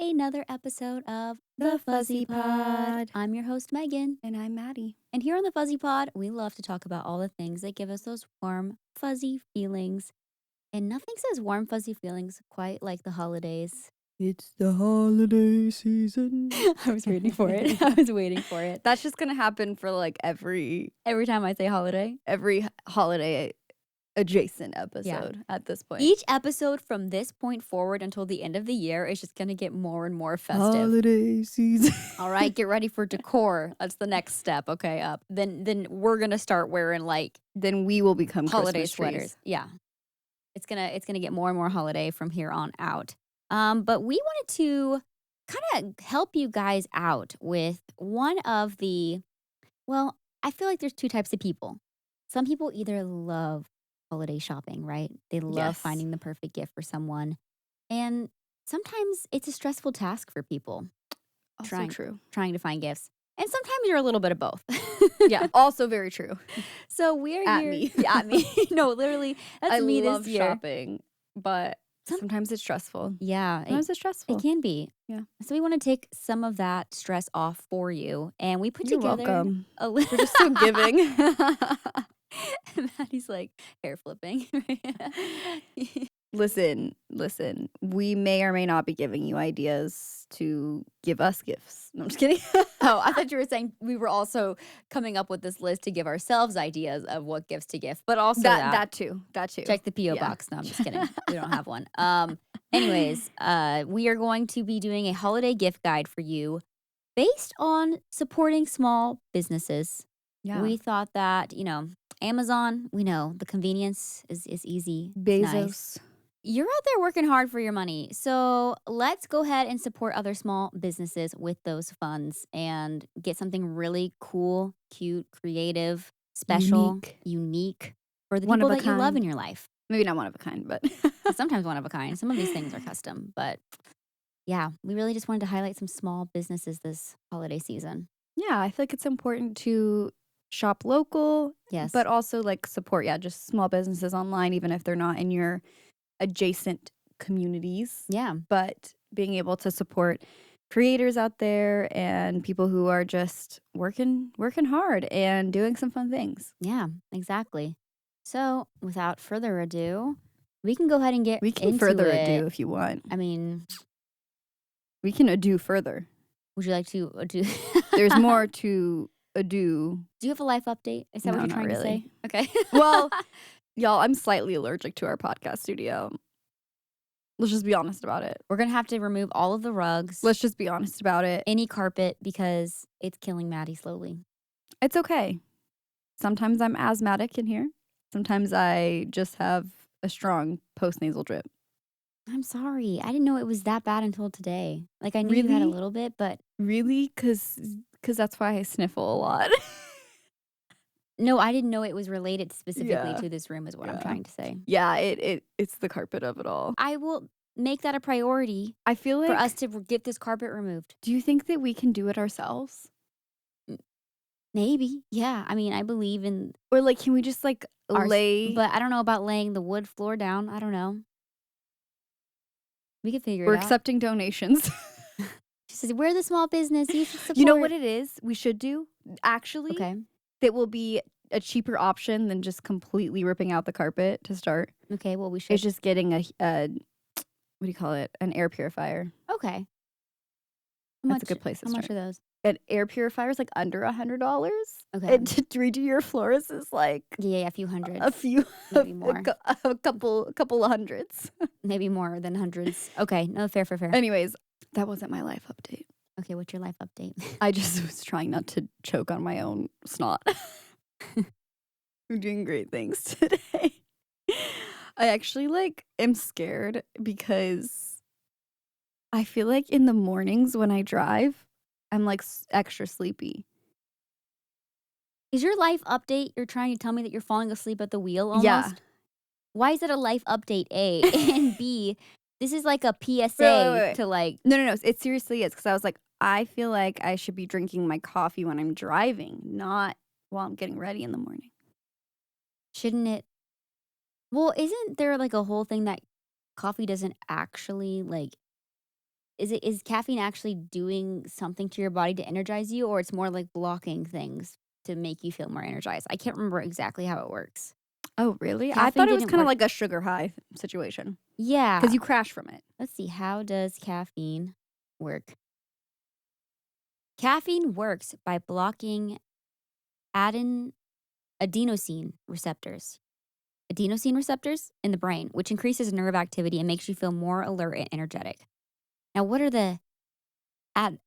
another episode of The Fuzzy Pod. I'm your host, Megan. And I'm Maddie. And here on the Fuzzy Pod, we love to talk about all the things that give us those warm, fuzzy feelings. And nothing says warm, fuzzy feelings quite like the holidays. It's the holiday season. I was waiting for it. I was waiting for it. That's just going to happen for like every Every time I say holiday. holiday adjacent episode at this point. Each episode from this point forward until the end of the year is just going to get more and more festive. Holiday season. All right, get ready for decor. That's the next step. Okay, up. Then we're going to start wearing like Then we will become holiday Christmas sweaters. trees. Yeah. It's gonna get more and more holiday from here on out. But we wanted to kind of help you guys out with one of the, well, I feel like there's two types of people. Some people either love holiday shopping, right? They love Yes. finding the perfect gift for someone. And sometimes it's a stressful task for people Also true. trying to find gifts. And sometimes you're a little bit of both. Yeah, also very true. So we're At here. me. Yeah, at me. No, literally, that's I me love this year. shopping, but sometimes it's stressful. Yeah, Sometimes it's stressful. it can be. Yeah. So we want to take some of that stress off for you, and we put You're together welcome. a We're just so giving. Maddie's like hair flipping. Listen, we may or may not be giving you ideas to give us gifts. No, I'm just kidding. Oh, I thought you were saying we were also coming up with this list to give ourselves ideas of what gifts to gift, but also that too. check the P.O. Yeah. box. No, I'm just kidding. We don't have one. Anyways, we are going to be doing a holiday gift guide for you based on supporting small businesses. Yeah. We thought that, Amazon, we know the convenience is easy. It's Bezos. nice. You're out there working hard for your money. So let's go ahead and support other small businesses with those funds and get something really cool, cute, creative, special, unique for the One people of a that you love kind. in your life. Maybe not one of a kind, but Sometimes one of a kind. Some of these things are custom. But yeah, we really just wanted to highlight some small businesses this holiday season. yeah, I feel like it's important to shop local, Yes. but also like support, just small businesses online, even if they're not in your adjacent communities. Yeah. But being able to support creators out there and people who are just working hard and doing some fun things. Yeah, exactly. So without further ado, we can go ahead and get We can into further it. ado if you want. I mean, We can ado further. would you like to do? There's more to ado. Do you have a life update? Is that No, what you're not trying to really. say? Okay. Well, y'all, I'm slightly allergic to our podcast studio. Let's just be honest about it. We're gonna have to remove all of the rugs, Let's just be honest about it. any carpet, because it's killing Maddie slowly. It's okay. Sometimes I'm asthmatic in here. Sometimes I just have a strong post-nasal drip. I'm sorry. I didn't know it was that bad until today. Like I knew you had a Really? little bit, but Really? Because that's why I sniffle a lot. no, I didn't know it was related specifically Yeah. to this room. Is what I'm Yeah. trying to say. Yeah, it's the carpet of it all. I will make that a priority I feel like, for us to get this carpet removed. do you think that we can do it ourselves? Maybe. Yeah. I mean, I believe in Or like, can we just like our, lay? but I don't know about laying the wood floor down. I don't know. We could figure We're it out. accepting donations. She says, we're the small business. You should support. You know what it is? We should do actually. Okay. That will be a cheaper option than just completely ripping out the carpet to start. Okay. Well, we should. It's just getting a what do you call it? An air purifier. Okay. That's a good place to How much start. are those? An air purifier is like under $100. Okay. And to redo your floors is like Yeah, a few hundred. a few, Maybe more. a couple of hundreds. Maybe more than hundreds. Okay. No, fair. Anyways, that wasn't my life update. Okay. What's your life update? I just was trying not to choke on my own snot. I'm doing great things today. I actually am scared because I feel like in the mornings when I drive, I'm extra sleepy. Is your life update you're trying to tell me that you're falling asleep at the wheel almost? Yeah. Why is it a life update, A? And B, this is like a PSA Wait. to like, No. It seriously is because I was like, I feel like I should be drinking my coffee when I'm driving, not while I'm getting ready in the morning. shouldn't it? Well, isn't there like a whole thing that coffee doesn't actually like is caffeine actually doing something to your body to energize you, or it's more like blocking things to make you feel more energized? I can't remember exactly how it works. Oh, really? I Caffeine thought it was didn't kind of work. like a sugar high situation because Yeah. you crash from it. Let's see. How does caffeine work? Caffeine works by blocking aden- adenosine receptors. Adenosine receptors in the brain, which increases nerve activity and makes you feel more alert and energetic. Now, what are the ad-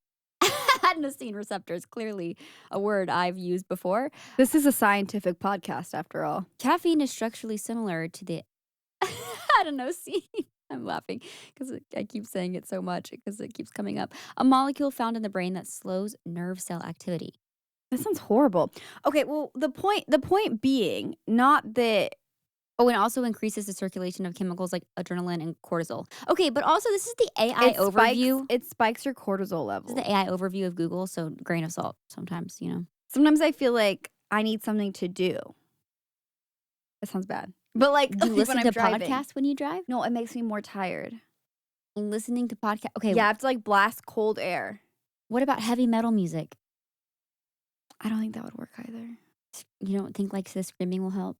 adenosine receptors? Clearly, a word I've used before. This is a scientific podcast, after all. Caffeine is structurally similar to the adenosine. I'm laughing because I keep saying it so much because it keeps coming up. A molecule found in the brain that slows nerve cell activity. That sounds horrible. Okay, well, the point being not that. Oh, and also increases the circulation of chemicals like adrenaline and cortisol. Okay, but also this is the AI overview. It spikes your cortisol This is level. the AI overview of Google, so grain of salt sometimes, Sometimes I feel like I need something to do. That sounds bad. But like Do you when listen I'm to driving. podcasts when you drive? No, it makes me more tired. Listening to podcast. Okay, Yeah, I have to like blast cold air. what about heavy metal music? I don't think that would work either. You don't think like the screaming will help?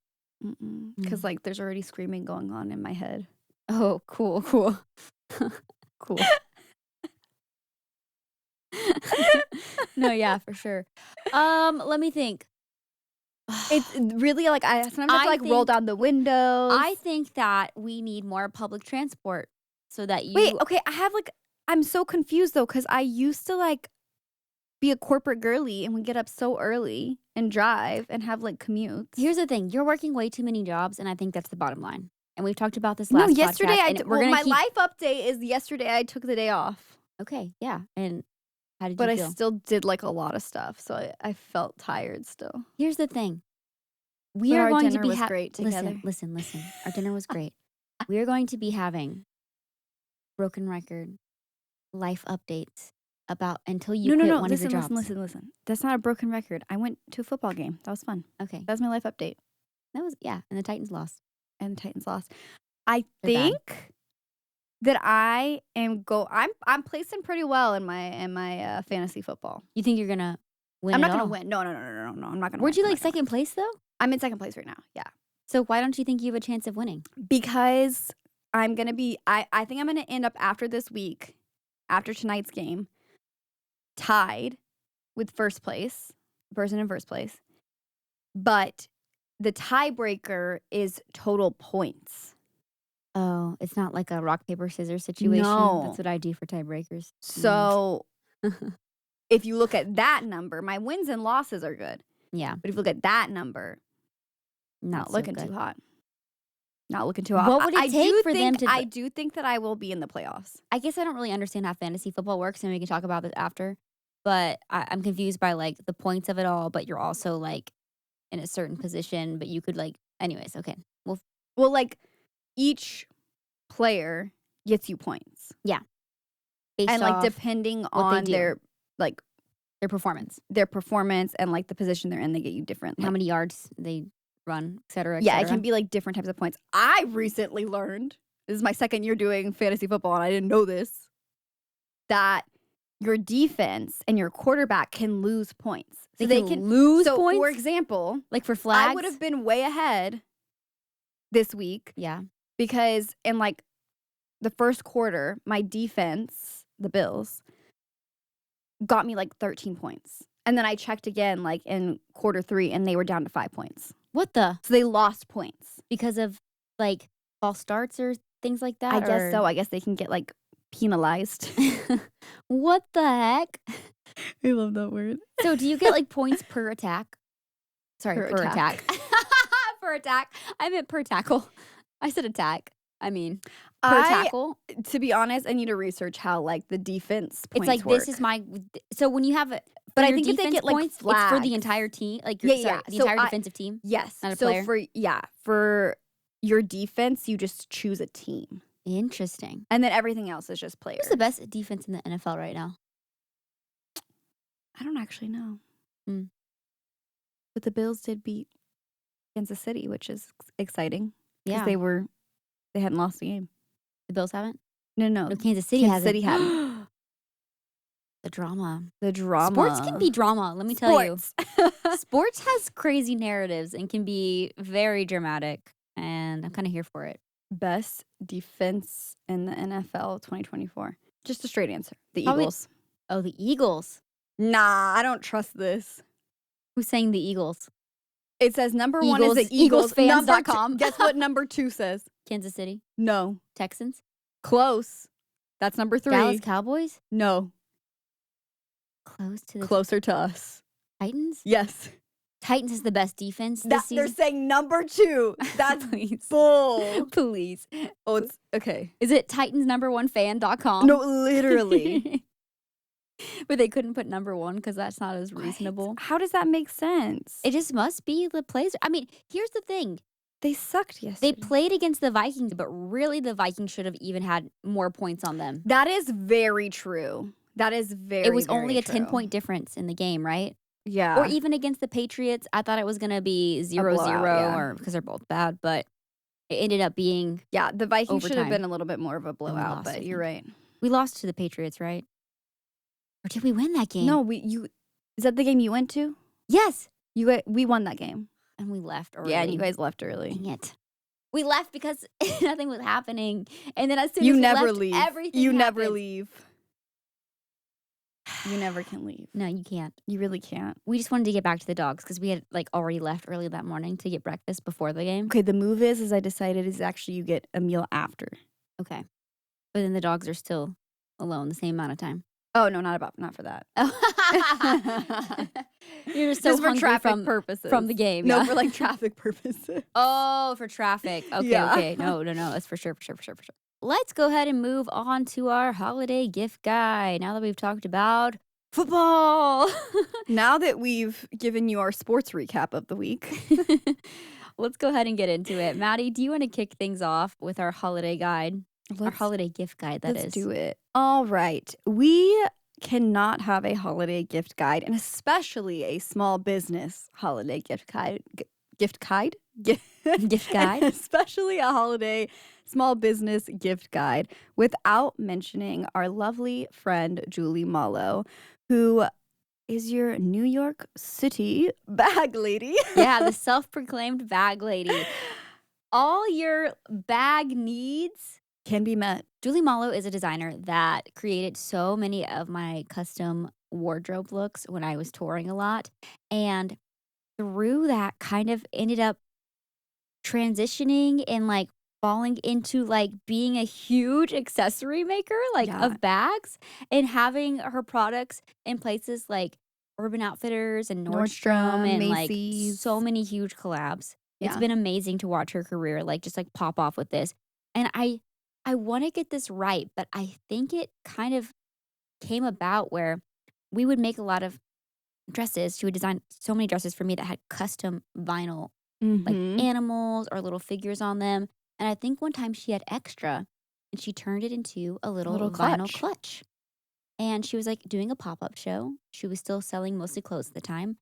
Because like there's already screaming going on in my head. Oh, cool. Cool. No, yeah, for sure. Let me think. It's really like I sometimes have to I like roll think- down the windows. I think that we need more public transport so that you. Wait, okay, I'm so confused though because I used to like be a corporate girly and would get up so early and drive and have like commutes. Here's the thing: you're working way too many jobs, and I think that's the bottom line. And we've talked about this No, last. yesterday podcast, my life update is yesterday I took the day off. Okay, yeah. And how did But you I feel? still did like a lot of stuff, so I felt tired still. Here's the thing: we But are our going to dinner be was great together. Listen. Our dinner was great. We are going to be having broken record life updates about until you quit one of your jobs. Listen. That's not a broken record. I went to a football game. That was fun. Okay, That was my life update. that was and the Titans lost. And the Titans lost. I They're bad. think that I am I'm placing pretty well in my fantasy football. You think you're gonna win? I'm at not gonna all? win. No. I'm not gonna. Weren't win. you I'm like not gonna second place though? win. I'm in second place right now. Yeah. So why don't you think you have a chance of winning? Because I'm gonna be. I think I'm gonna end up after this week, after tonight's game, tied with first place, the person in first place. But the tiebreaker is total points. Oh, it's not like a rock, paper, scissors situation. No. That's what I do for tiebreakers. So if you look at that number, my wins and losses are good. Yeah, But if you look at that number, not so looking good. too hot. Not looking too hot. What would it take for them to? I do think that I will be in the playoffs. I guess I don't really understand how fantasy football works, and we can talk about this after. But I'm confused by like the points of it all. But you're also like in a certain position, but you could like. Anyways, okay. Well, like each player gets you points. based And like off depending they on do. their performance, their performance and like the position they're in, they get you different. how Like, many yards they run, et cetera. yeah, it can be like different types of points. I recently learned, this is my second year doing fantasy football and I didn't know this, that your defense and your quarterback can lose points. So They can lose points? For example, like for flags. I would have been way ahead this week Yeah. because in like the first quarter, my defense, the Bills, got me like 13 points. And then I checked again like in quarter 3 and they were down to 5 points. What the? So they lost points. Because of like false starts or things like that? I guess so. I guess they can get like penalized. What the heck? I love that word. So do you get like points per attack? Sorry, Per per attack. attack. Per attack. I meant per tackle. I said attack. I mean per tackle. To be honest, I need to research how like the defense It's points like work. this is my. So when you have it, But I your think if they defense get, like, points, it's for the flags. entire team. Like Yeah, sorry, yeah. the So entire I- defensive team. Yes. Not a so player? for your defense, you just choose a team. Interesting. And then everything else is just players. Who's the best defense in the NFL right now? I don't actually know. Hmm. But the Bills did beat Kansas City, which is exciting. Because Yeah, they hadn't lost the game. the Bills haven't. No. No, Kansas City Kansas hasn't. City hadn't. The drama. The drama. Sports can be drama, let me tell you. Sports. Sports has crazy narratives and can be very dramatic, and I'm kind of here for it. Best defense in the NFL 2024. Just a straight answer. The Probably- Eagles. Oh, the Eagles. Nah, I don't trust this. Who's saying the Eagles? It says number one is Eagles- the Eagles. EaglesFans.com. Guess what number 2 says? Kansas City. No. Texans. Close. That's number 3. Dallas Cowboys. No. Close to the Closer to us. Titans. Yes. Titans is the best defense this They're season. saying number 2. That's Please. bull. Please. Oh, it's okay. Is it Titans1fan.com? No, literally. But they couldn't put number 1 because that's not as reasonable. How does that make sense? It just must be the plays. I mean, here's the thing. They sucked yesterday. They played against the Vikings, but really the Vikings should have even had more points on them. That is very true. That is very, It was only a very true. 10-point difference in the game, right? Yeah. Or even against the Patriots, I thought it was going to be 0-0 yeah. or because they're both bad, but it ended up being Yeah, the Vikings should have overtime. been a little bit more of a blowout, lost, but I you're right. we lost to the Patriots, right? Or did we win that game? No, is that the game you went to? Yes. We won that game. And we left early. Yeah, and you guys left early. Dang it. We left because nothing was happening. And then as soon You as we never left, leave. everything You never happened. leave. You never can leave. No, you can't. You really can't. We just wanted to get back to the dogs because we had like already left early that morning to get breakfast before the game. Okay, the move is I decided is actually you get a meal after. Okay. But then the dogs are still alone the same amount of time. Oh no, not for that. You're just so Just for hungry traffic purposes. from the game. No, yeah. for like traffic purposes. Oh, for traffic. Okay, Yeah. okay. No. That's for sure. Let's go ahead and move on to our holiday gift guide. Now that we've talked about football. Now that we've given you our sports recap of the week. Let's go ahead and get into it. Maddie, do you want to kick things off with our holiday guide? Our holiday gift guide, that is. Let's do it. All right. We cannot have a holiday gift guide, and especially a small business holiday gift guide. Gift guide? Gift guide? Especially a holiday small business gift guide without mentioning our lovely friend, Julie Mollo, who is your New York City bag lady. Yeah, the self-proclaimed bag lady. All your bag needs Can be met. Julie Mollo is a designer that created so many of my custom wardrobe looks when I was touring a lot. And through that kind of ended up transitioning and like falling into like being a huge accessory maker Yeah. of bags and having her products in places like Urban Outfitters and Nordstrom and like Macy's. so many huge collabs. It's Yeah. been amazing to watch her career like just like pop off with this. And I want to get this right, but I think it kind of came about where we would make a lot of dresses. She would design so many dresses for me that had custom vinyl, like Mhm. animals or little figures on them. And I think one time she had extra and she turned it into a little vinyl clutch. And she was like doing a pop-up show. She was still selling mostly clothes at the time.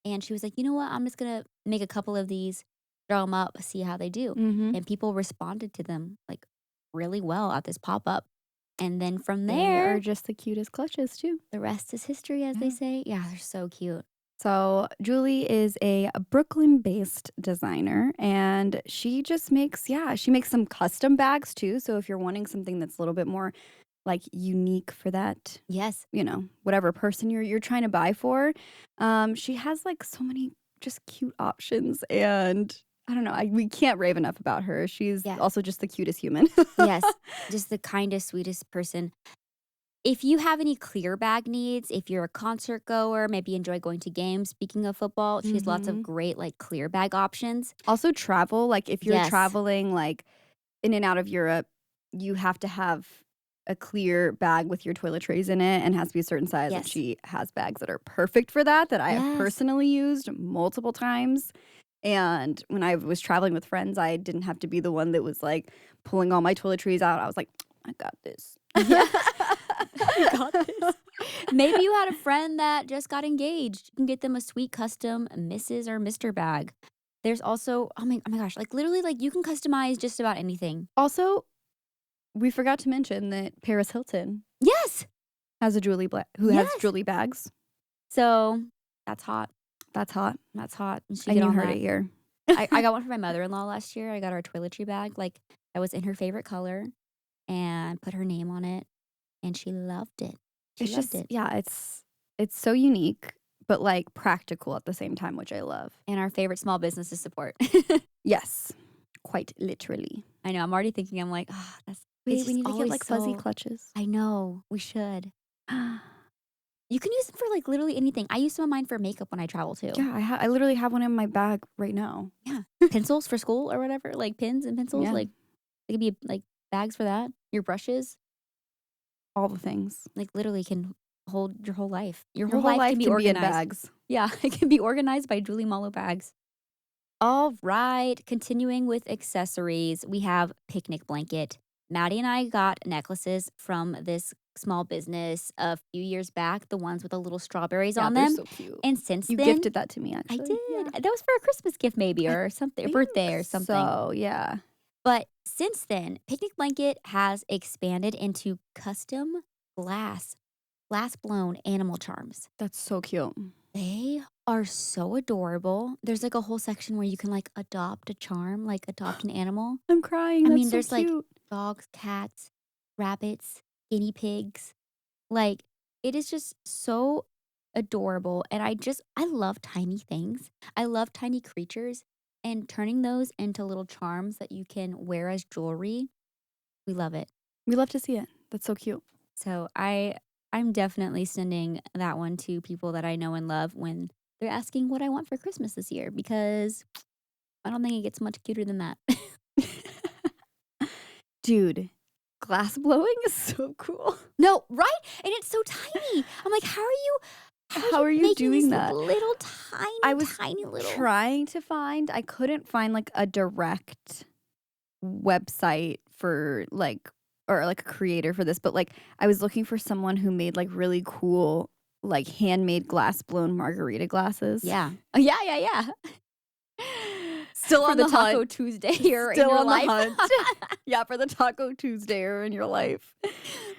And she was like, you know what? I'm just going to make a couple of these, throw them up, see how they do. Mhm. And people responded to them like really well at this pop-up. And then from They there, are just the cutest clutches too. the rest is history, as they say. Yeah, they're so cute. So Julie is a Brooklyn-based designer, and she just makes she makes some custom bags too. So if you're wanting something that's a little bit more like unique for that, Yes. whatever person you're trying to buy for, she has like so many just cute options, and I don't know, we can't rave enough about her. She's Yeah. also just the cutest human. Yes. Just the kindest, sweetest person. If you have any clear bag needs, if you're a concert goer, maybe enjoy going to games, speaking of football, she has lots of great like clear bag options. Also travel, like if you're Yes. traveling like in and out of Europe, you have to have a clear bag with your toiletries in it and has to be a certain size. And Yes. she has bags that are perfect for that I have Yes. personally used multiple times. And when I was traveling with friends, I didn't have to be the one that was like pulling all my toiletries out. I was like, I got this. Yeah. You got this. Maybe you had a friend that just got engaged. You can get them a sweet custom Mrs. or Mr. bag. There's also, oh my gosh, like literally like you can customize just about anything. Also, we forgot to mention that Paris Hilton Yes. Has a who has Yes. Julie bags. So that's hot. That's hot. That's hot. You should And get you on heard that. it here. I got one for my mother-in-law last year. I got her a toiletry bag, like, that was in her favorite color and put her name on it, and she loved it. She It's loved just, it. yeah, it's so unique, but like practical at the same time, which I love. And our favorite small business to support. Yes, quite literally. I know. I'm already thinking, I'm like, oh, that's it's Wait, we just need to get always like fuzzy so clutches. I know. We should. You can use them for like literally anything. I use some of mine for makeup when I travel too. Yeah, I literally have one in my bag right now. Yeah. Pencils for school or whatever, like pins and pencils. Yeah. Like, they could be like bags for that. Your brushes, All the things. like, literally can hold your whole life. Your Your whole life can be in organized. bags. Yeah, it can be organized by Julie Mollo bags. All right, continuing with accessories, we have picnic blanket. Maddie and I got necklaces from this small business a few years back, the ones with the little strawberries Yeah, on they're them. so cute. And since You then, gifted that to me, I actually. did. Yeah. That was for a Christmas gift, maybe, I or something, a think birthday or something. So, yeah. But since then, Picnic Blanket has expanded into custom glass blown animal charms. That's so cute. They are so adorable. There's like a whole section where you can like adopt a charm, like adopt an animal. I'm crying. I That's mean, so there's like cute. dogs, cats, rabbits, guinea pigs. Like, it is just so adorable. And I love tiny things. I love tiny creatures. And turning those into little charms that you can wear as jewelry, we love it. We love to see it. That's so cute. So I'm definitely sending that one to people that I know and love when they're asking what I want for Christmas this year, because I don't think it gets much cuter than that. Dude, glass blowing is so cool. No, right? And it's so tiny. I'm like, how are you making doing these that? little I was tiny little trying to find, I couldn't find like a direct website for like, or like a creator for this, but like I was looking for someone who made like really cool, like handmade glass blown margarita glasses. Yeah. Oh, yeah. Still for on the the Taco hunt. Tuesday or in Still your on life. the hunt. Yeah, for the Taco Tuesday or in your life.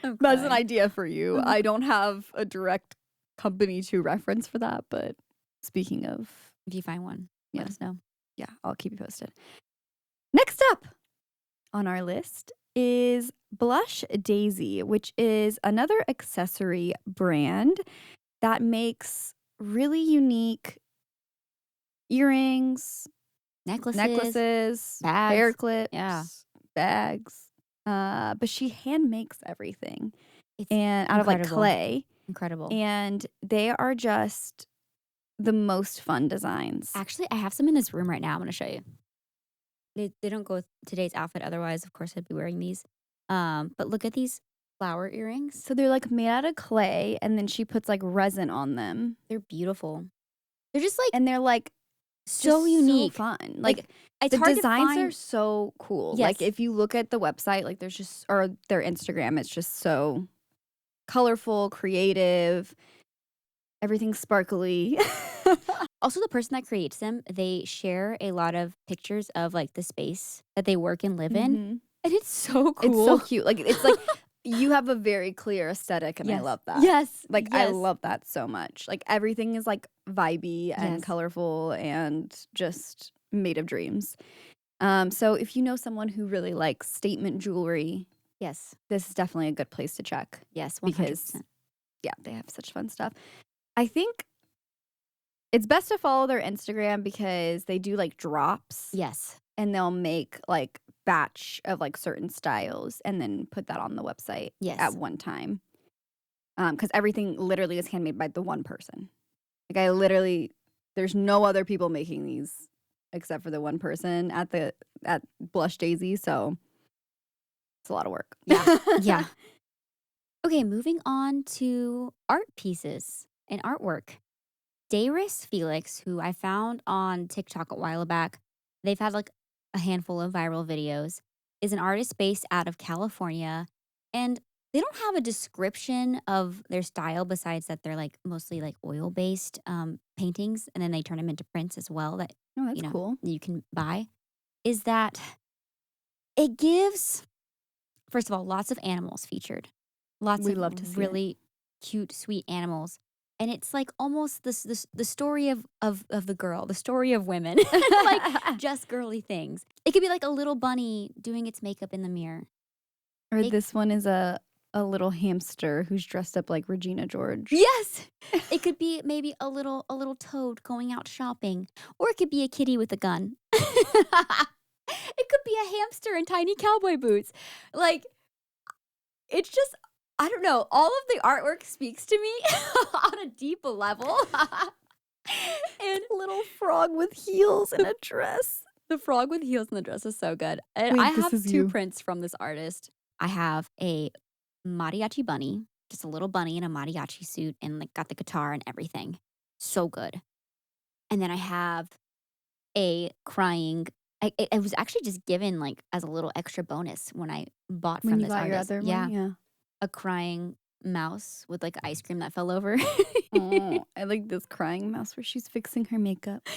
I'm That's an crying. idea for you. Mhm. I don't have a direct company to reference for that, but speaking of, If you find one, Yeah. let us know. yeah, I'll keep you posted. Next up on our list is Blush Daisy, which is another accessory brand that makes really unique earrings, necklaces, bags. hair clips, Yeah. bags. But she hand makes everything, It's and out of like incredible. clay, Incredible. and they are just the most fun designs. Actually, I have some in this room right now. I'm going to show you. They don't go with today's outfit. Otherwise, of course, I'd be wearing these. But look at these flower earrings. So they're like made out of clay, and then she puts like resin on them, They're beautiful. They're just like and they're like so just unique. so fun. Like, it's the hard designs to find. are so cool. Yes. Like if you look at the website, like there's just, or their Instagram, it's just so colorful, creative, everything's sparkly. Also, the person that creates them, they share a lot of pictures of like the space that they work and live in, Mhm. and it's so cool. It's so cute. Like it's like you have a very clear aesthetic, and I Yes. love that. Yes. Like I yes. love that so much. Like everything is like vibey and Yes. colorful and just made of dreams. So if you know someone who really likes statement jewelry, Yes. this is definitely a good place to check. Yes. 100%. Because yeah, they have such fun stuff. I think it's best to follow their Instagram because they do like drops, Yes. and they'll make like batch of like certain styles and then put that on the website Yes. at one time. Because everything literally is handmade by the one person. Like there's no other people making these except for the one person at Blush Daisy. So it's a lot of work. Yeah. Yeah. Okay, moving on to art pieces and artwork. Dayris Felix, who I found on TikTok a while back, they've had like a handful of viral videos, is an artist based out of California. And they don't have a description of their style besides that they're like mostly like oil based paintings. And then they turn them into prints as well that Oh, that's cool. you can buy. Is that it gives, first of all, lots of animals featured. Lots We of love to see it. really cute, sweet animals. And it's like almost this the story of the girl, the story of women, like just girly things. It could be like a little bunny doing its makeup in the mirror. Or It, this one is a little hamster who's dressed up like Regina George. yes, it could be maybe a little toad going out shopping, or it could be a kitty with a gun. It could be a hamster in tiny cowboy boots. Like it's just I don't know. All of the artwork speaks to me on a deep level. And Little frog with heels and a dress. the frog with heels in the dress is so good. And Wait, I this have is two you. prints from this artist. I have a mariachi bunny, just a little bunny in a mariachi suit and like got the guitar and everything. So good. And then I have a crying it was actually just given like as a little extra bonus when I bought When from you this got your artist. other Yeah. one, yeah. A crying mouse with like ice cream that fell over. Oh, I like this crying mouse where she's fixing her makeup.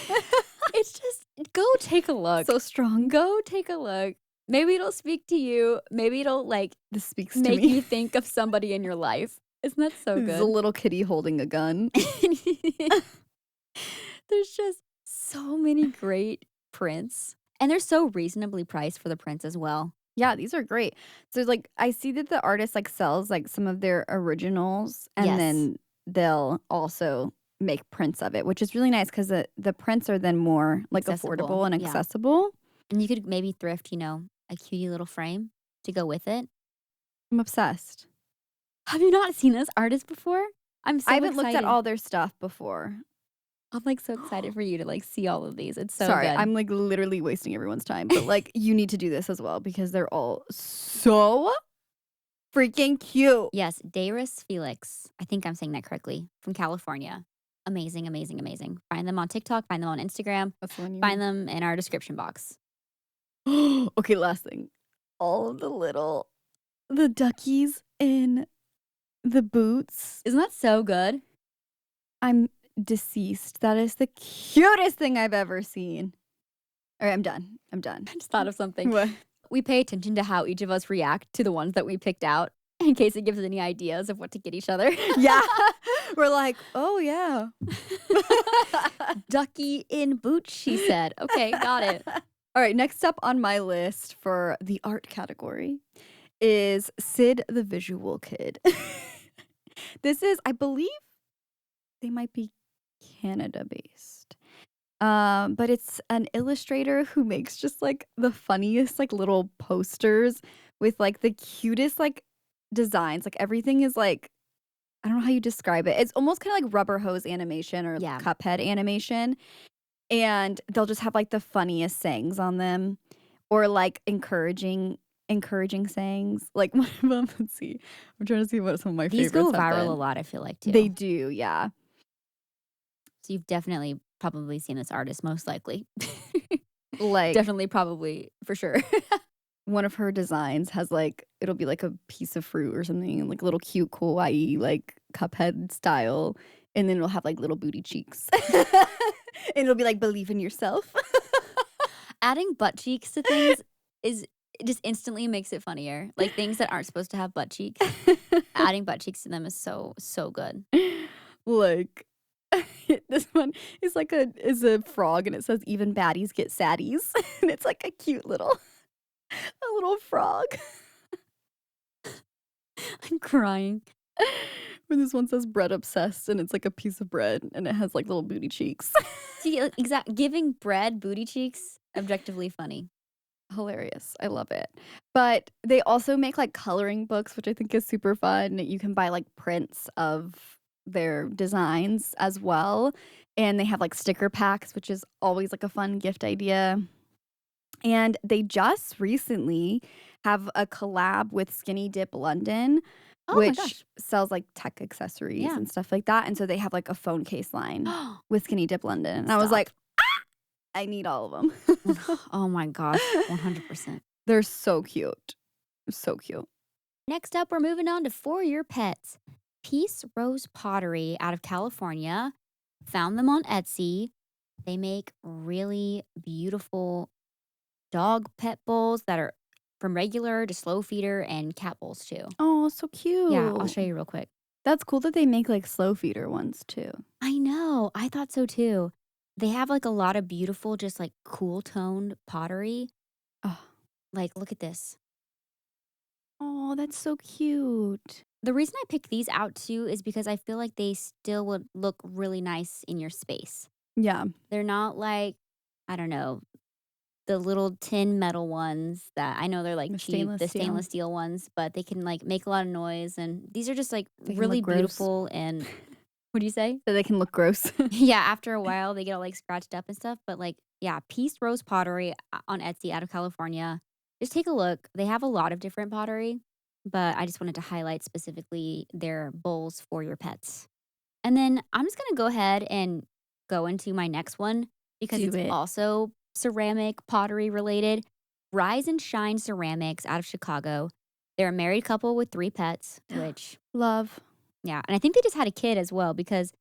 It's just go take a look. So strong. Go take a look. Maybe it'll speak to you. Maybe it'll like This speaks to make me. you think of somebody in your life. Isn't that so This is a good? little kitty holding a gun. There's just so many great prints. And they're so reasonably priced for the prints as well. Yeah, these are great. So like I see that the artist like sells like some of their originals and Yes. then they'll also make prints of it, which is really nice because the prints are then more like Accessible, affordable and yeah. accessible. And you could maybe thrift, a cutie little frame to go with it. I'm obsessed. Have you not seen this artist before? I'm so I haven't excited. looked at all their stuff before. I'm like so excited for you to like see all of these. It's so Sorry, good. I'm like literally wasting everyone's time, but like you need to do this as well because they're all so freaking cute. Yes, Dayris Felix. I think I'm saying that correctly. From California. Amazing, amazing, amazing. Find them on TikTok, find them on Instagram, That's the one you find them in our description box. Okay, last thing. All of the duckies in the boots. Isn't that so good? I'm deceased. That is the cutest thing I've ever seen. All right, I'm done. I just thought of something. What? We pay attention to how each of us react to the ones that we picked out in case it gives us any ideas of what to get each other. Yeah. We're like, oh yeah. Ducky in boots, she said. Okay, got it. All right, next up on my list for the art category is Sid the Visual Kid. This is, I believe, they might be Canada based. But it's an illustrator who makes just like the funniest like little posters with like the cutest like designs. Like everything is like I don't know how you describe it. It's almost kind of like rubber hose animation or Yeah. Cuphead animation. And they'll just have like the funniest sayings on them or like encouraging sayings. Like one of them, let's see. I'm trying to see what some of my These favorites go have viral been. a lot, I feel like, too. They do, yeah. So you've definitely probably seen this artist, most likely. Like Definitely, probably, for sure. one of her designs has like it'll be like a piece of fruit or something, like a little cute kawaii like Cuphead style, and then it'll have like little booty cheeks. And it'll be like believe in yourself. Adding butt cheeks to things it just instantly makes it funnier. Like things that aren't supposed to have butt cheeks. Adding butt cheeks to them is so good. Like this one is like a frog and it says even baddies get saddies. And it's like a cute little frog. I'm crying. Or this one says bread obsessed and it's like a piece of bread and it has like little booty cheeks. See, giving bread booty cheeks, objectively funny. Hilarious. I love it. But they also make like coloring books, which I think is super fun. You can buy like prints of their designs as well. And they have like sticker packs, which is always like a fun gift idea. And they just recently have a collab with Skinny Dip London, Oh my which gosh. sells like tech accessories Yeah. and stuff like that. And so they have like a phone case line with Skinny Dip London. And I was Stop. like, I need all of them. Oh my gosh, 100%. They're so cute. So cute. Next up, we're moving on to For Your Pets. PeaceRosePottery out of California. Found them on Etsy. They make really beautiful dog pet bowls that are from regular to slow feeder and cat bowls too. Oh, so cute. Yeah, I'll show you real quick. That's cool that they make, like, slow feeder ones too. I know. I thought so too. They have like a lot of beautiful, just like cool toned pottery. Oh. Like, look at this. Oh, that's so cute. The reason I picked these out too is because I feel like they still would look really nice in your space. Yeah. They're not like, I don't know, the little tin metal ones that I know they're like The cheap, stainless the steel. stainless steel ones, but they can like make a lot of noise. And these are just like They can really look gross. beautiful. And what do you say? So they can look gross. Yeah, after a while, they get all, like, scratched up and stuff, but, like, yeah, Peace Rose Pottery on Etsy out of California. Just take a look. They have a lot of different pottery, but I just wanted to highlight specifically their bowls for your pets. And then I'm just gonna go ahead and go into my next one because Do it's it. also ceramic pottery related. Rise and Shine Ceramics out of Chicago. They're a married couple with 3 pets, which Love. yeah, and I think they just had a kid as well because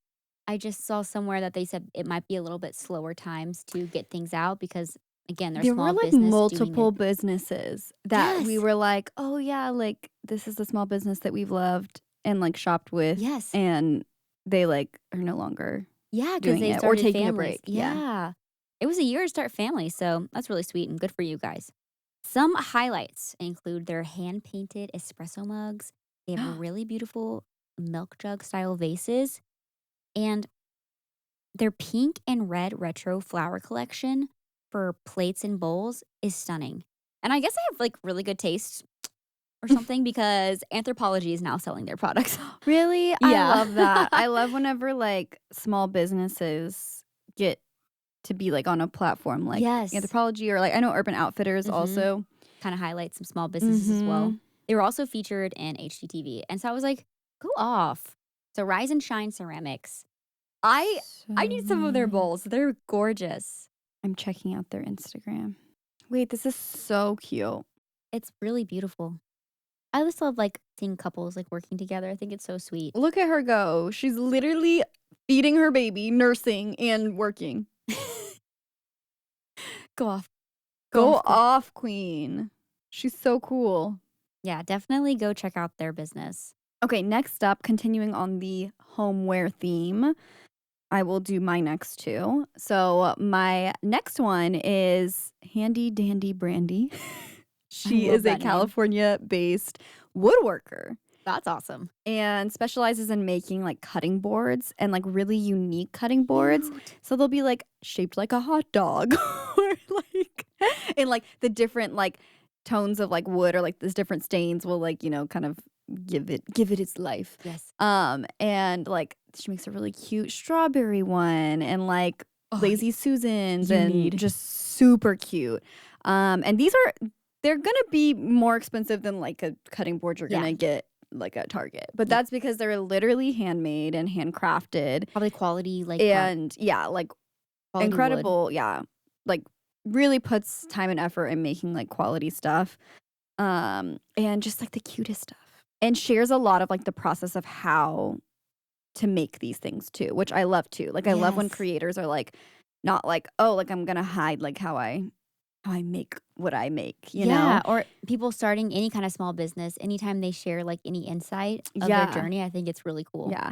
I just saw somewhere that they said it might be a little bit slower times to get things out because, again, they're There were, small like, business doing multiple it. businesses that we Yes. were like, "Oh, yeah, like, this is the small business that we've loved and, like, shopped with," Yes. and they, like, are no longer Yeah, because doing they it or started taking a families. break. Yeah. Yeah. It was a year to start families, so that's really sweet and good for you guys. Some highlights include their hand painted espresso mugs. They have really beautiful milk jug style vases, and their pink and red retro flower collection for plates and bowls is stunning. And I guess I have like really good taste or something because Anthropology is now selling their products. Really? I Yeah. love that. I love whenever, like, small businesses get to be, like, on a platform like Yes. Anthropology or, like, I know Urban Outfitters Mhm. also. Kind of highlight some small businesses as well. Mhm. They were also featured in HGTV. And so I was like, go off. So Rise and Shine Ceramics. I I need some of their Ceramic. bowls. They're gorgeous. I'm checking out their Instagram. Wait, this is so cute. It's really beautiful. I just love like seeing couples like working together. I think it's so sweet. Look at her go. She's literally feeding her baby, nursing, and working. Go off. Go Go off. Go. off, queen. She's so cool. Yeah, definitely go check out their business. Okay, next up, continuing on the homeware theme, I will do my next two. So, my next one is Handy Dandy Brandy. I She love is a that name. California based woodworker That's awesome. and specializes in making like cutting boards and like really unique cutting boards. Cute. So they'll be like shaped like a hot dog or like in like the different like tones of like wood or like these different stains will like, kind of give it its life. Yes. And like she makes a really cute strawberry one and like Oh, lazy Susans you and need. just super cute. And they're gonna be more expensive than like a cutting board you're Yeah. gonna get like at Target. But Yeah. that's because they're literally handmade and handcrafted Probably quality like and yeah, like quality wood. incredible, yeah. Like really puts time and effort in making like quality stuff. And just like the cutest stuff. And shares a lot of like the process of how to make these things too, which I love too. Like I love when Yes. creators are like not like, oh, like I'm gonna hide like how I make what I make, you Yeah, know? or people starting any kind of small business, anytime they share like any insight of their Yeah. journey, I think it's really cool. Yeah.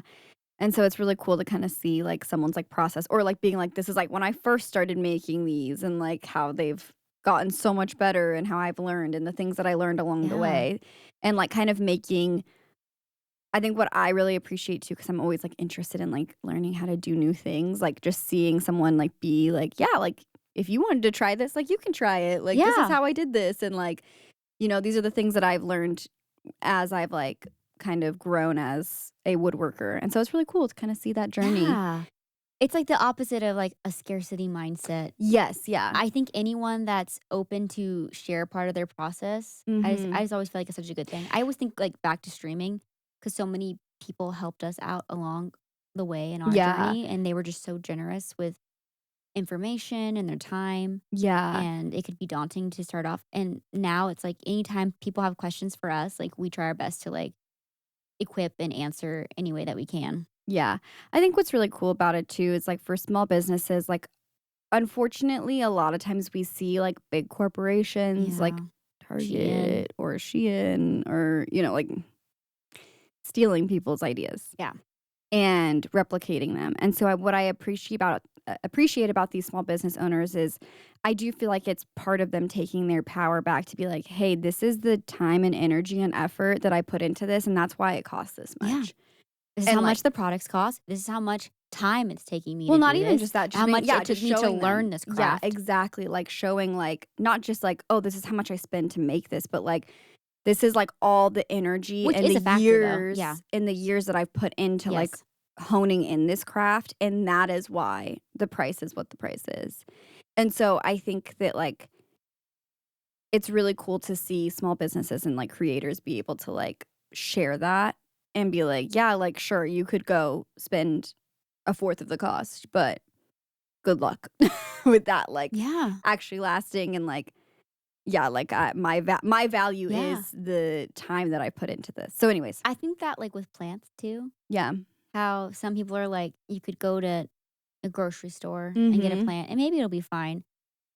And so it's really cool to kind of see like someone's like process or like being like, this is like when I first started making these and like how they've gotten so much better and how I've learned and the things that I learned along the Yeah. way. And like kind of making, I think what I really appreciate too, because I'm always like interested in like learning how to do new things, like just seeing someone like be like, yeah, like if you wanted to try this, like you can try it. Like this is Yeah. how I did this. And like, these are the things that I've learned as I've like kind of grown as a woodworker. And so it's really cool to kind of see that journey. Yeah. It's like the opposite of like a scarcity mindset. Yes, yeah. I think anyone that's open to share part of their process, I just always feel like it's such a good thing. I always think like back to streaming because so many people helped us out along the way in our Yeah. journey, and they were just so generous with information and their time. Yeah. And it could be daunting to start off. And now it's like anytime people have questions for us, like we try our best to like equip and answer any way that we can. Yeah. I think what's really cool about it too is like for small businesses, like unfortunately a lot of times we see like big corporations like Yeah. Target or Shein or like stealing people's ideas. Yeah. And replicating them. And so what I appreciate about these small business owners is I do feel like it's part of them taking their power back to be like, hey, this is the time and energy and effort that I put into this, and that's why it costs this much. Yeah. This is And how like, much the products cost. This is how much time it's taking me well, to not do even this. just that, just how much it just took me to showing learn them. this craft. Yeah, exactly. Like showing like not just like, oh, this is how much I spend to make this, but like this is like all the energy Which and is the a factor, though. Yeah. years that I've put into like Yes. honing in this craft, and that is why the price is what the price is. And so I think that like it's really cool to see small businesses and like creators be able to like share that and be like, yeah, like sure, you could go spend a fourth of the cost, but good luck with that like Yeah. actually lasting. And like yeah, like my value Yeah. is the time that I put into this. So anyways, I think that like with plants too, yeah. how some people are like, you could go to a grocery store and get a Mhm. plant and maybe it'll be fine.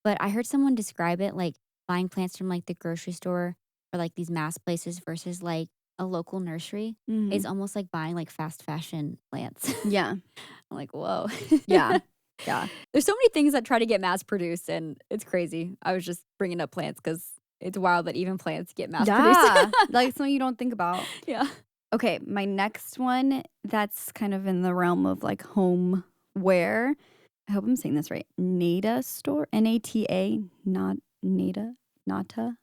But I heard someone describe it like buying plants from like the grocery store or like these mass places versus like a local nursery is Mhm. almost like buying like fast fashion plants. Yeah. I'm like, whoa. Yeah. Yeah. There's so many things that try to get mass produced and it's crazy. I was just bringing up plants because it's wild that even plants get mass produced. Yeah. Like something you don't think about. Yeah. Okay, my next one that's kind of in the realm of like homeware. I hope I'm saying this right. Nata store, Nata, not Nata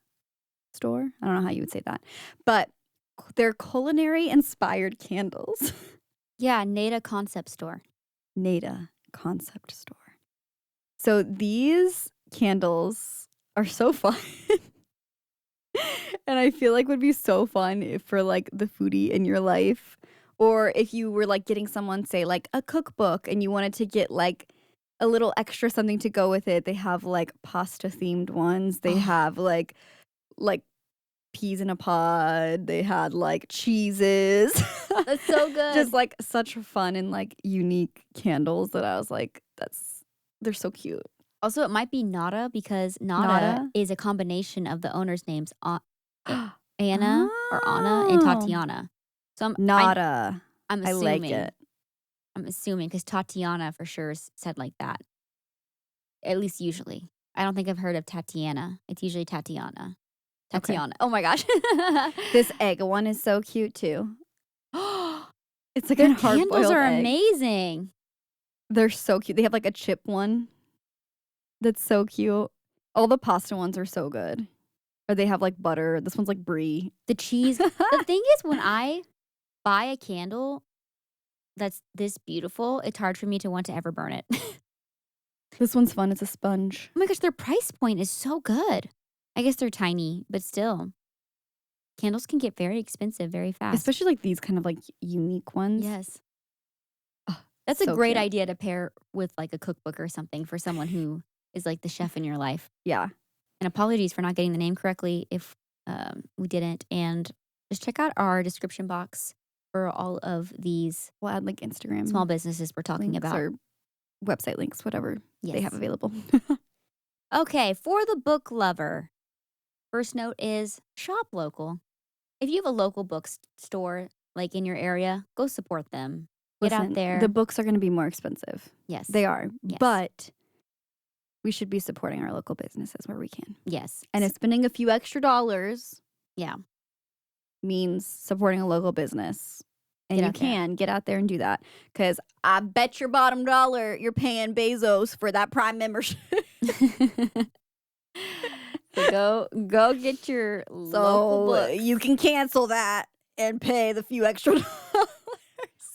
store. I don't know how you would say that, but they're culinary inspired candles. Yeah. Nata concept store. Nata concept store. So these candles are so fun. And I feel like would be so fun for like the foodie in your life. Or if you were like getting someone, say, like a cookbook and you wanted to get like a little extra something to go with it. They have like pasta themed ones. They Oh, have like peas in a pod. They had like cheeses. that's so Just good. like such fun and like unique candles that I was like, they're so cute. Also, it might be Nata because Nata Nata. is a combination of the owner's names, Anna or Anna and Oh, Tatiana. So Nata. I'm I like assuming. it. I'm assuming because Tatiana for sure is said like that. At least usually. I don't think I've heard of Tatiana. It's usually Tatiana. Okay. Tatiana. Oh my gosh. This egg one is so cute too. It's like Their a hard candles boiled are egg. amazing. They're so cute. They have like a chip one that's so cute. All the pasta ones are so good. Or they have like butter. This one's like brie. The cheese. The thing is, when I buy a candle that's this beautiful, it's hard for me to want to ever burn it. This one's fun. It's a sponge. Oh my gosh, their price point is so good. I guess they're tiny, but still. Candles can get very expensive very fast. Especially like these kind of like unique ones. Yes. Oh, That's a so great cute. idea to pair with like a cookbook or something for someone who is like the chef in your life. Yeah. And apologies for not getting the name correctly if we didn't. And just check out our description box for all of these We'll add like Instagram small businesses we're talking links about. or website links, whatever they have Yes. available. Okay, for the book lover, first note is shop local. If you have a local bookstore like in your area, go support them. Get out Listen, there. the books are going to be more expensive. Yes. They are. Yes. But we should be supporting our local businesses where we can. Yes. And if spending a few extra dollars Yeah. means supporting a local business. And Get you out there. can get out there and do that. Because I bet your bottom dollar you're paying Bezos for that Prime membership. So go get your local books. You can cancel that and pay the few extra dollars.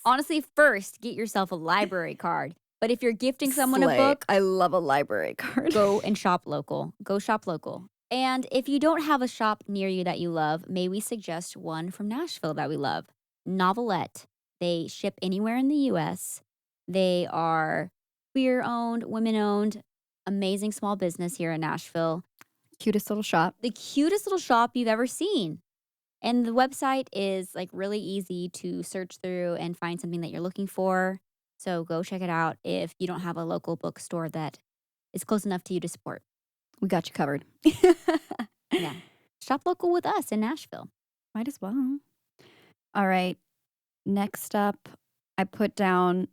Honestly, first get yourself a library card. But if you're gifting someone Slay. a book, I love a library card. go and shop local. Go shop local. And if you don't have a shop near you that you love, may we suggest one from Nashville that we love? Novelette. They ship anywhere in the US. They are queer owned, women owned, amazing small business here in Nashville. Cutest little shop. The cutest little shop you've ever seen. And the website is like really easy to search through and find something that you're looking for. So go check it out if you don't have a local bookstore that is close enough to you to support. We got you covered. Yeah. Shop local with us in Nashville. Might as well. All right. Next up, I put down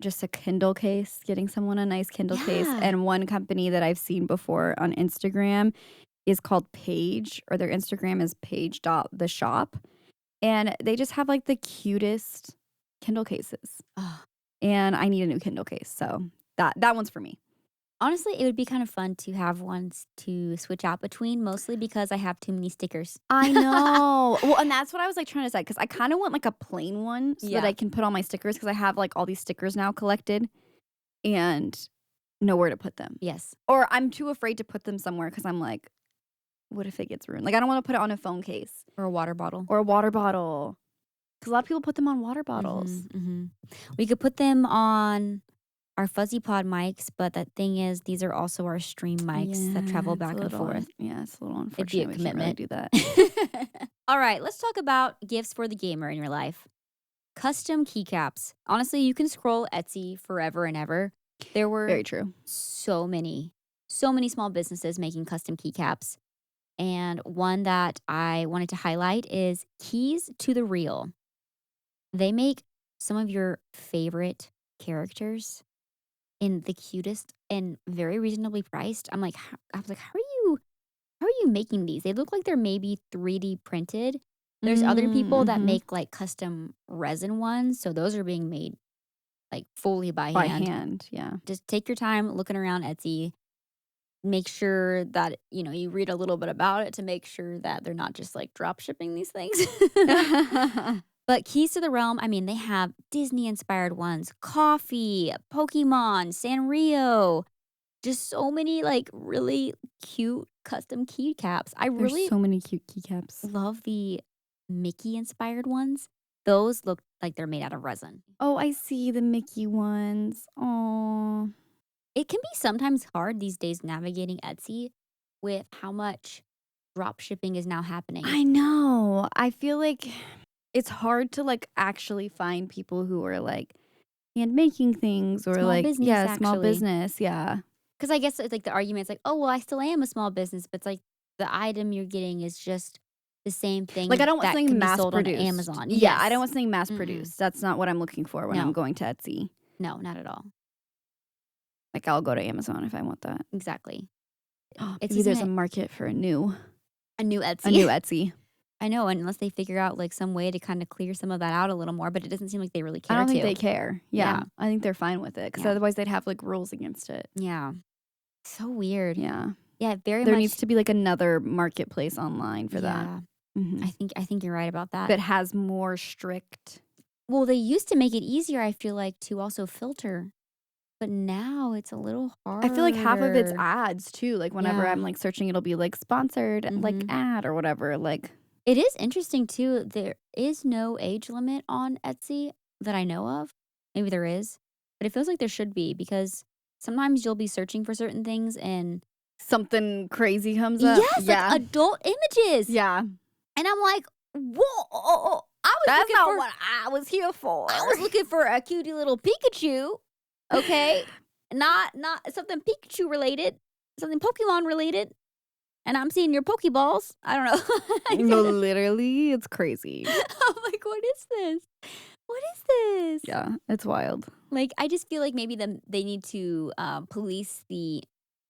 just a Kindle case, getting someone a nice Kindle case. Yeah. And one company that I've seen before on Instagram is called Page, or their Instagram is page.theshop. And they just have like the cutest Kindle cases. Oh, And I need a new Kindle case. So that one's for me. honestly, it would be kind of fun to have ones to switch out between, mostly because I have too many stickers. I know. Well, and that's what I was like trying to decide because I kind of want like a plain one so that Yeah. I can put all my stickers because I have like all these stickers now collected and nowhere to put them. Yes. Or I'm too afraid to put them somewhere because I'm like, what if it gets ruined? Like, I don't want to put it on a phone case Or a water bottle. or a water bottle because a lot of people put them on water bottles. We could put them on our fuzzy pod mics, but the thing is, these are also our stream mics that travel it's a back and little forth. Yeah, it's a little It'd be a unfortunate. We can't really commitment. do that. All right, let's talk about gifts for the gamer in your life. Custom keycaps. Honestly, you can scroll Etsy forever and ever. There were Very true. so many small businesses making custom keycaps. And one that I wanted to highlight is KeystoTheRealm. They make some of your favorite characters in the cutest and very reasonably priced. I was like, how are you making these? They look like they're maybe 3D printed. There's other people that make like custom resin ones, so those are being made like fully by hand. Yeah. Just take your time looking around Etsy. Make sure that you read a little bit about it to make sure that they're not just like drop shipping these things. But KeystoTheRealm, I mean, they have Disney-inspired ones, coffee, Pokemon, Sanrio, just so many like really cute custom keycaps. I There's really so many cute keycaps. love the Mickey-inspired ones. Those look like they're made out of resin. Oh, I see the Mickey ones. Oh, It can be sometimes hard these days navigating Etsy with how much drop shipping is now happening. I know. I feel like it's hard to like actually find people who are like hand making things or Small like business, small actually. business. Yeah. Because I guess it's like the argument's like, oh, well, I still am a small business, but it's like the item you're getting is just the same thing Like I don't want that something can be mass sold on produced. Amazon. Yeah, I Yes. don't want something mass produced. That's not what I'm looking for when No. I'm going to Etsy. No, not at all. Like I'll go to Amazon if I want that. Exactly. Maybe there's a market for a new Etsy. A new Etsy. I know, unless they figure out like some way to kind of clear some of that out a little more, but it doesn't seem like they really care I don't think to. they care. Yeah. Yeah. I think they're fine with it because Yeah. otherwise they'd have like rules against it. Yeah. So weird. Yeah. Yeah, very There much. needs to be like another marketplace online for that. Yeah, Mhm. I think you're right about that. That has more strict. Well, they used to make it easier, I feel like, to also filter. But now it's a little harder. I feel like half of it's ads too. Like whenever Yeah. I'm like searching, it'll be like sponsored, like Mhm. ad or whatever. Like It is interesting too. There is no age limit on Etsy that I know of. Maybe there is, but it feels like there should be because sometimes you'll be searching for certain things and something crazy comes up. yes, like adult images. Yeah. And I'm like, whoa! I was That's looking not for what I was here for. I was looking for a cutie little Pikachu. Okay, not something Pikachu related, something Pokemon related. And I'm seeing your Pokeballs. I don't know. No, literally, it's crazy. I'm like, what is this? What is this? Yeah, it's wild. Like, I just feel like maybe they need to police the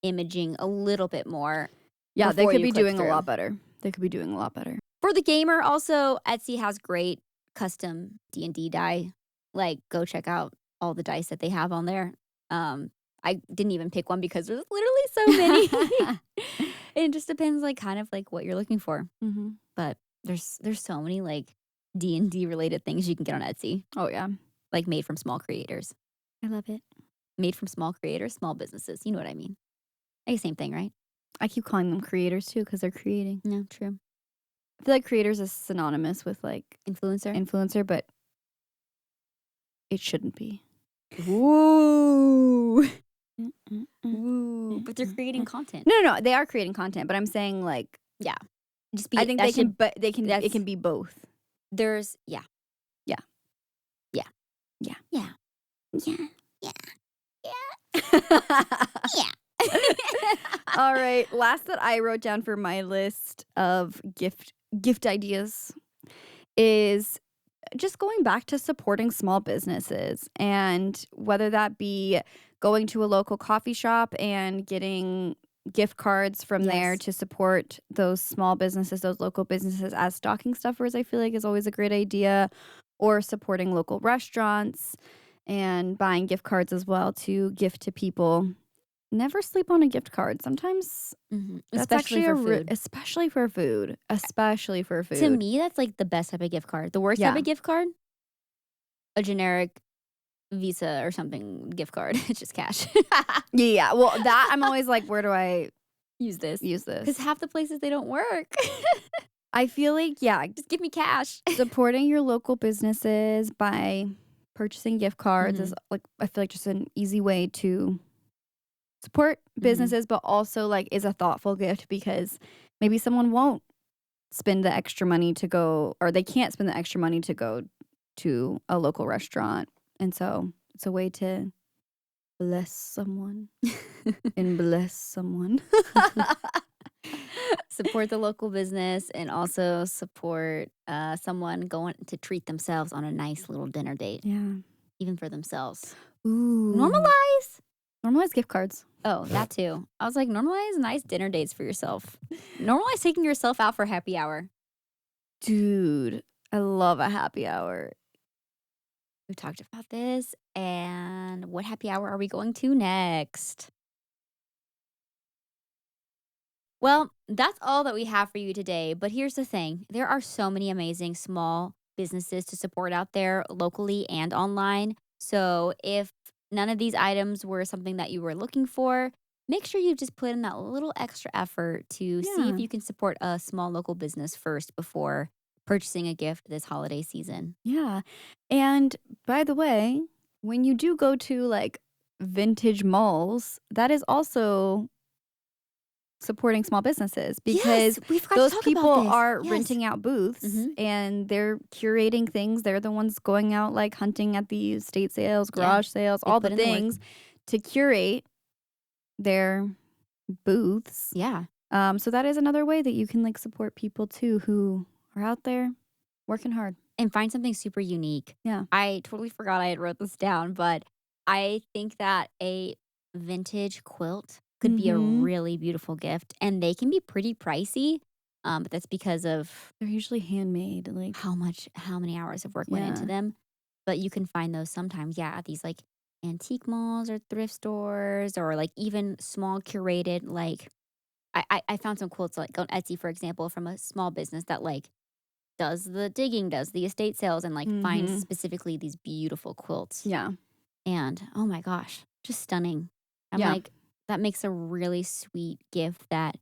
imaging a little bit more. Yeah, they before could you be click doing through. a lot better. They could be doing a lot better. For the gamer, also, Etsy has great custom D&D die. Like, go check out all the dice that they have on there. I didn't even pick one because there's literally so many. It just depends, like, kind of like what you're looking for. Mm-hmm. But there's so many like D&D related things you can get on Etsy, Oh, yeah. like made from small creators. I love it. Made from small creators, small businesses. You know what I mean? Like same thing, right? I keep calling them creators too because they're creating. No, true. I feel like creators is synonymous with like Influencer. influencer, but it shouldn't be. Ooh. Ooh. But they're creating content. No. They are creating content, but I'm saying like Just be. I think that they can, should- but they can. It that's- can be both. There's yeah. Yeah. Yeah. Yeah. Yeah. Yeah. Yeah. Yeah. All right. Last that I wrote down for my list of gift ideas is just going back to supporting small businesses, and whether that be going to a local coffee shop and getting gift cards from there Yes. to support those small businesses, those local businesses as stocking stuffers, I feel like is always a great idea, or supporting local restaurants and buying gift cards as well to gift to people. Never sleep on a gift card. Sometimes that's Especially actually for food. especially for food, especially for To food. me, that's like the best type of gift card. The worst type Yeah. of gift card, a generic Visa or something gift card. It's just cash. Yeah. Well, that I'm always like, where do I Use this. use Because this? half the places they don't work. I feel like, yeah, Just give me cash. supporting your local businesses by purchasing gift cards is Mhm. like, I feel like just an easy way to support Mhm. businesses, but also like is a thoughtful gift because maybe someone won't spend the extra money to go, or they can't spend the extra money to go to a local restaurant. And so it's a way to bless someone and bless someone. Support the local business and also support someone going to treat themselves on a nice little dinner date, Yeah. even for themselves. Ooh. Normalize. Normalize gift cards. Oh, that too. I was like, normalize nice dinner dates for yourself. Normalize taking yourself out for happy hour. Dude, I love a happy hour. We've talked about this. And what happy hour are we going to next? Well, that's all that we have for you today. But here's the thing, there are so many amazing small businesses to support out there locally and online. So if none of these items were something that you were looking for, make sure you just put in that little extra effort to see if Yeah. you can support a small local business first before purchasing a gift this holiday season. Yeah. And by the way, when you do go to like vintage malls, that is also supporting small businesses Yes, because we forgot to those talk about people this. are Yes. renting out booths Hmm. and they're curating things. They're the ones going out like hunting at the estate sales, Yeah, garage sales, they all the put in the work. things to curate their booths. Yeah. So that is another way that you can like support people too who are out there working hard. And find something super unique. Yeah. I totally forgot I had wrote this down, but I think that a vintage quilt could be a Mm-hmm. really beautiful gift, and they can be pretty pricey. But that's because of They're usually handmade. Like, how many hours of work went into yeah. them. But you can find those sometimes, yeah, at these like antique malls or thrift stores, or like even small curated like. I found some quilts like on Etsy, for example, from a small business that like does the digging, does the estate sales, and like finds Mm-hmm. specifically these beautiful quilts. Yeah. And oh my gosh, just stunning. I'm Yeah. like, that makes a really sweet gift that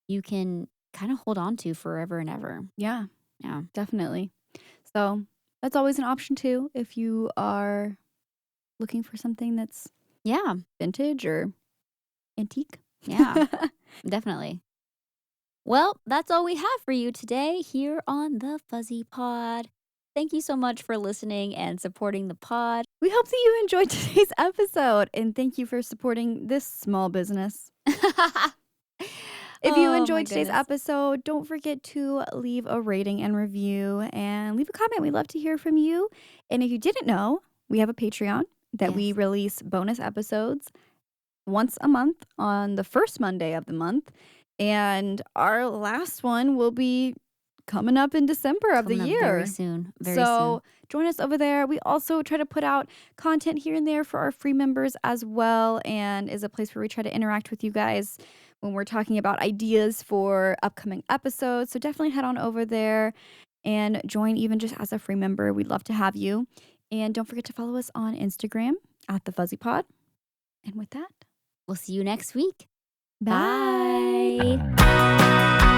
you can kind of hold on to forever and ever. Yeah. Yeah. Definitely. So that's always an option too if you are looking for something that's Yeah. vintage or antique. Yeah. Definitely. Well, that's all we have for you today here on the Fuzzy Pod. Thank you so much for listening and supporting the pod. We hope that you enjoyed today's episode and thank you for supporting this small business. If you Oh my enjoyed today's goodness. episode, don't forget to leave a rating and review and leave a comment. We'd love to hear from you. And if you didn't know, we have a Patreon that we Yes. release bonus episodes once a month on the first Monday of the month. And our last one will be coming up in December of the Coming up very year. soon. Very soon. So join us over there. We also try to put out content here and there for our free members as well, and is a place where we try to interact with you guys when we're talking about ideas for upcoming episodes. So definitely head on over there and join even just as a free member. We'd love to have you. And don't forget to follow us on Instagram at the Fuzzy Pod. And with that, We'll see you next week. bye. Bye.